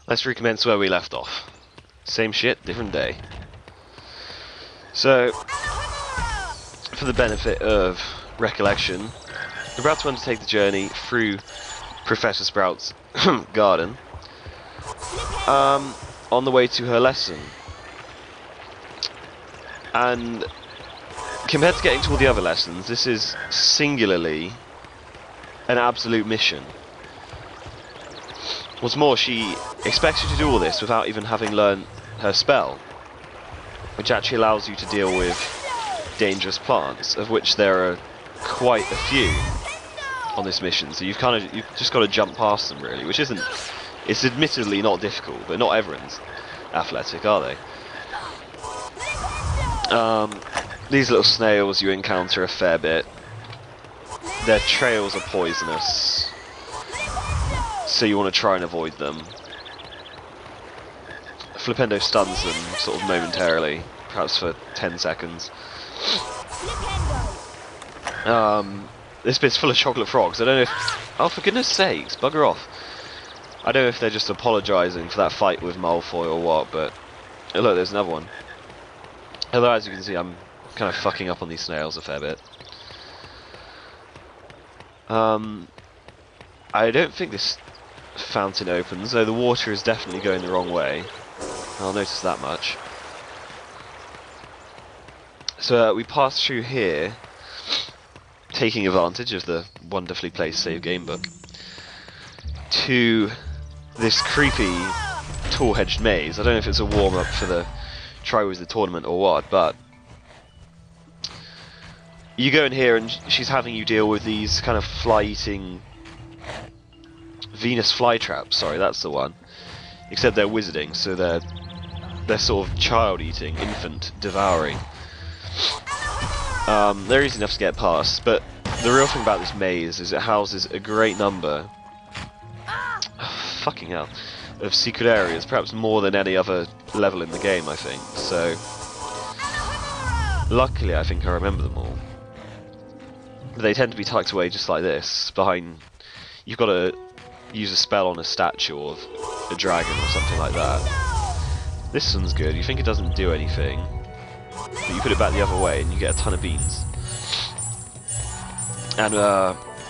Let's recommence where we left off. Same shit, different day. So, for the benefit of recollection, we're about to undertake the journey through Professor Sprout's garden, on the way to her lesson. And compared to getting to all the other lessons, this is singularly an absolute mission. What's more, she expects you to do all this without even having learned her spell, which actually allows you to deal with dangerous plants, of which there are quite a few on this mission. So you've just got to jump past them, really, which isn't. It's admittedly not difficult, but not everyone's athletic, are they? These little snails you encounter a fair bit. Their trails are poisonous, so you want to try and avoid them. Flipendo stuns them sort of momentarily, perhaps for 10 seconds. This bit's full of chocolate frogs. I don't know if... Oh, for goodness sakes, bugger off. I don't know if they're just apologising for that fight with Malfoy or what, but... Oh, look, there's another one. Although, as you can see, I'm kind of fucking up on these snails a fair bit. I don't think this fountain opens, though the water is definitely going the wrong way. I'll notice that much. So we pass through here, taking advantage of the wonderfully placed save game book, to this creepy tall-hedged maze. I don't know if it's a warm-up for the Triwizard tournament or what, but you go in here and she's having you deal with these kind of fly-eating Venus flytraps. Sorry, that's the one. Except they're wizarding, so they're sort of child-eating, infant-devouring. They're easy enough to get past, but the real thing about this maze is it houses a great number, fucking hell, of secret areas, perhaps more than any other level in the game, I think. So, luckily, I think I remember them all. They tend to be tucked away just like this, behind... You've got to use a spell on a statue of a dragon or something like that. This one's good. You think it doesn't do anything, but you put it back the other way and you get a ton of beans. And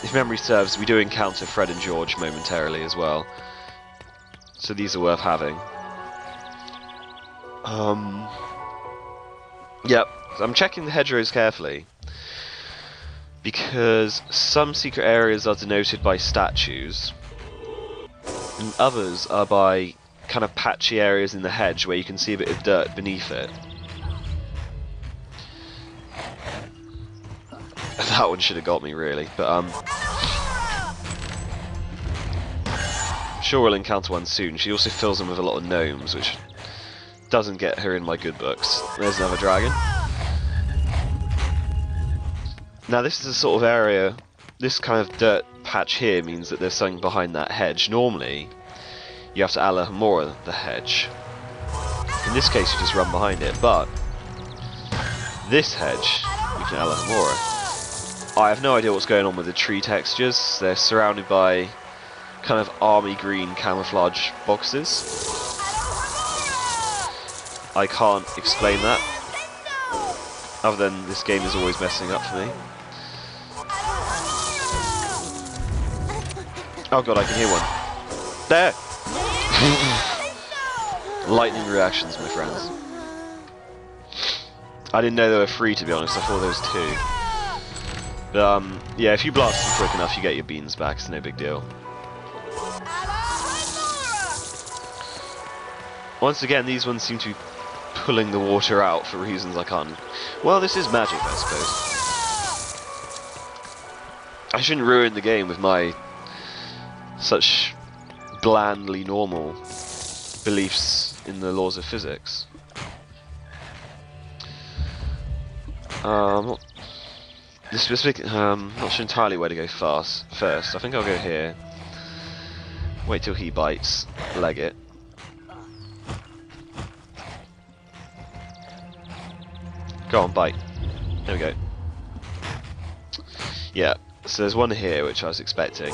if memory serves, we do encounter Fred and George momentarily as well. So these are worth having. Yep, I'm checking the hedgerows carefully, because some secret areas are denoted by statues, and others are by kind of patchy areas in the hedge where you can see a bit of dirt beneath it. That one should have got me, really, but I'm sure we'll encounter one soon. She also fills them with a lot of gnomes, which doesn't get her in my good books. There's another dragon. Now this is a sort of area, this kind of dirt patch here means that there's something behind that hedge. Normally, you have to Alohomora the hedge. In this case, you just run behind it, but this hedge, you can Alohomora. I have no idea what's going on with the tree textures. They're surrounded by kind of army green camouflage boxes. I can't explain that, other than this game is always messing up for me. Oh god, I can hear one. There! Lightning reactions, my friends. I didn't know there were 3, to be honest. I thought there was 2. But, yeah, if you blast them quick enough, you get your beans back. It's no big deal. Once again, these ones seem to be pulling the water out for reasons I can't... Well, this is magic, I suppose. I shouldn't ruin the game with my such blandly normal beliefs in the laws of physics. This specific, not sure entirely where to go first. I think I'll go here. Wait till he bites. Leg it. Go on, bite. There we go. Yeah, so there's one here which I was expecting.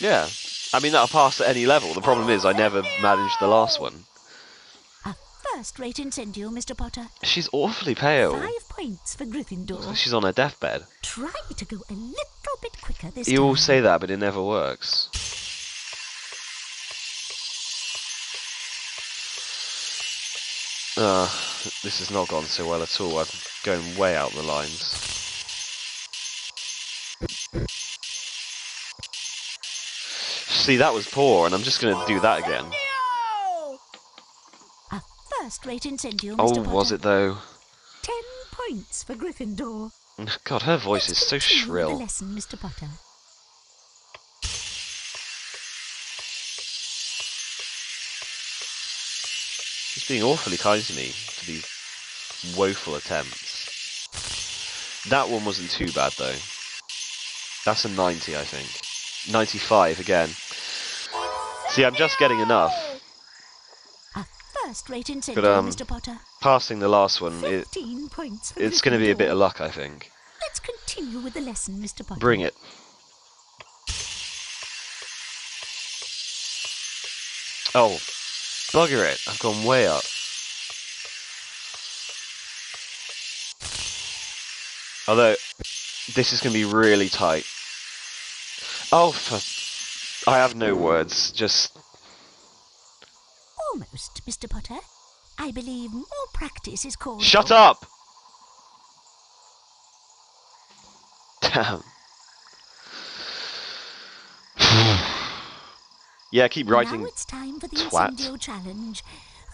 Yeah. I mean, that'll pass at any level. The problem is I never managed the last one. A first-rate incendio, Mr. Potter. She's awfully pale. 5 points for Gryffindor. She's on her deathbed. Try to go a little bit quicker this You time. all say that, but it never works. This has not gone so well at all. I'm going way out the lines. See, that was poor, and I'm just going to do that again. A first-rate incendio, Mr. Oh, Potter. was it though? 10 points for Gryffindor. God, her voice is so Continue with the shrill. lesson, Mr. Potter. She's being awfully kind to me for these woeful attempts. That one wasn't too bad though. That's a 90, I think. 95 again. See, I'm just getting enough. A first-rate incendio, But Mr. Potter. passing the last one, 15 points for it's going to be a bit Gryffindor. of luck, I think. Let's continue with the lesson, Mr. Potter. Bring it. Oh, bugger it. I've gone way up. Although, this is going to be really tight. Oh, I have no words. Just... Almost, Mr. Potter. I believe more practice is called Shut for. up! Damn. Yeah, keep writing. Now it's time for the twat. incendio challenge.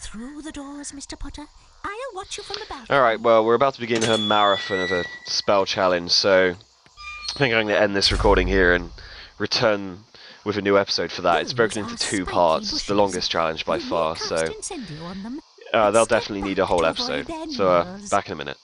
Through the doors, Mr. Potter. I'll watch you from the balcony. Alright, well, we're about to begin her marathon of a spell challenge, so I think I'm going to end this recording here and return with a new episode for that. It's broken into 2 parts. It's the longest challenge by far, so Incendio on them. they'll definitely need a whole episode. So, back in a minute.